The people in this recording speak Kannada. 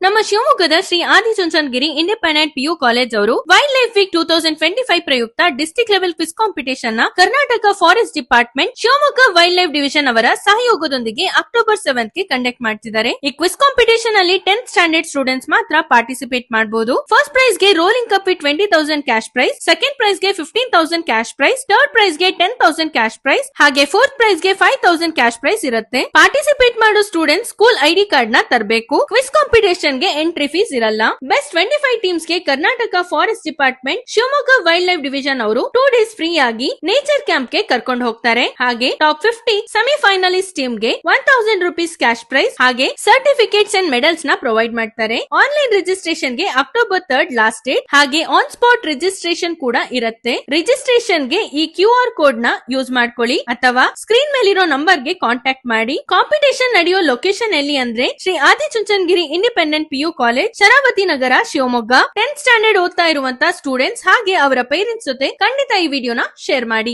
ನಮ್ಮ ಶಿವಮೊಗ್ಗದ Shri Adichunchanagiri independent PU college ಅವರು ವೈಲ್ಡ್ ಲೈಫ್ ವೀಕ್ 2025 ಪ್ರಯುಕ್ತ ಡಿಸ್ಟ್ರಿಕ್ಟ್ ಲೆವೆಲ್ ಕ್ವಿಸ್ ಕಾಂಪಿಟೇಷನ್ ನ Karnataka forest department Shivamogga wildlife division ಅವರ ಸಹಯೋಗದೊಂದಿಗೆ ಅಕ್ಟೋಬರ್ 7 ಗೆ ಕಂಡಕ್ಟ್ ಮಾಡ್ತಿದ್ದಾರೆ. ಈ ಕ್ವಿಸ್ ಕಾಂಪಿಟೇಷನ್ ಅಲ್ಲಿ 10th ಸ್ಟ್ಯಾಂಡರ್ಡ್ ಸ್ಟೂಡೆಂಟ್ಸ್ ಮಾತ್ರ ಪಾರ್ಟಿಸಿಪೇಟ್ ಮಾಡಬಹುದು. ಫಸ್ಟ್ ಪ್ರೈಸ್ ಗೆ rolling cup 20,000 cash prize, second prize ಗೆ 15,000 ಕ್ಯಾಶ್ ಪ್ರೈಸ್, ಥರ್ಡ್ ಪ್ರೈಸ್ ಗೆ 10,000 ಕ್ಯಾಶ್ ಪ್ರೈಸ್ ಹಾಗೆ ಫೋರ್ತ್ ಪ್ರೈಸ್ ಗೆ 5,000 ಕ್ಯಾಶ್ ಪ್ರೈಸ್ ಇರುತ್ತೆ. ಪಾರ್ಟಿಸಿಪೇಟ್ ಮಾಡೋ ಸ್ಟೂಡೆಂಟ್ಸ್ ಸ್ಕೂಲ್ ಐಡಿ ಕಾರ್ಡ್ ನ ತರಬೇಕು. ಕ್ವಿಸ್ ಕಾಂಪಿಟೇಷನ್ ಗೆ ಎಂಟ್ರಿ ಫೀಸ್ ಇರಲ್ಲ. ಬೆಸ್ಟ್ 25 ಟೀಮ್ಸ್ ಗೆ Karnataka forest department Shivamogga wildlife division ಅವರು 2 ಡೇಸ್ ಫ್ರೀ ಆಗಿ ನೇಚರ್ ಕ್ಯಾಂಪ್ ಗೆ ಕರ್ಕೊಂಡು ಹೋಗ್ತಾರೆ. ಹಾಗೆ ಟಾಪ್ 50 ಸೆಮಿಫೈನಲಿಸ್ಟ್ ಟೀಮ್ ಗೆ 1,000 ರೂಪೀಸ್ ಕ್ಯಾಶ್ ಪ್ರೈಸ್ ಹಾಗೆ ಸರ್ಟಿಫಿಕೇಟ್ಸ್ ಅಂಡ್ ಮೆಡಲ್ಸ್ ನ ಪ್ರೊವೈಡ್ ಮಾಡ್ತಾರೆ. ಆನ್ಲೈನ್ ರಿಜಿಸ್ಟ್ರೇಷನ್ ಗೆ ಅಕ್ಟೋಬರ್ 3 ಲಾಸ್ಟ್ ಡೇಟ್ ಹಾಗೆ ಆನ್ ಸ್ಪಾಟ್ ರಿಜಿಸ್ಟ್ರೇಷನ್ ಕೂಡ ಇರುತ್ತೆ. ರಿಜಿಸ್ಟ್ರೇಷನ್ ಗೆ ಈ QR ಕೋಡ್ ನ ಯೂಸ್ ಮಾಡ್ಕೊಳ್ಳಿ ಅಥವಾ ಸ್ಕ್ರೀನ್ ಮೇಲಿರೋ ನಂಬರ್ ಗೆ ಕಾಂಟ್ಯಾಕ್ಟ್ ಮಾಡಿ. ಕಾಂಪಿಟೇಷನ್ ನಡೆಯೋ ಲೊಕೇಶನ್ ಎಲ್ಲಿ ಅಂದ್ರೆ Shri Adichunchanagiri independent PU college, Sharavathi Nagar, Shivamogga. 10th standard ಓದ್ತಾ ಇರುವಂತ ಸ್ಟೂಡೆಂಟ್ಸ್ ಹಾಗೆ ಅವರ ಪೇರೆಂಟ್ಸ್ ಜೊತೆ ಖಂಡಿತ ಈ ವಿಡಿಯೋನ ಶೇರ್ ಮಾಡಿ.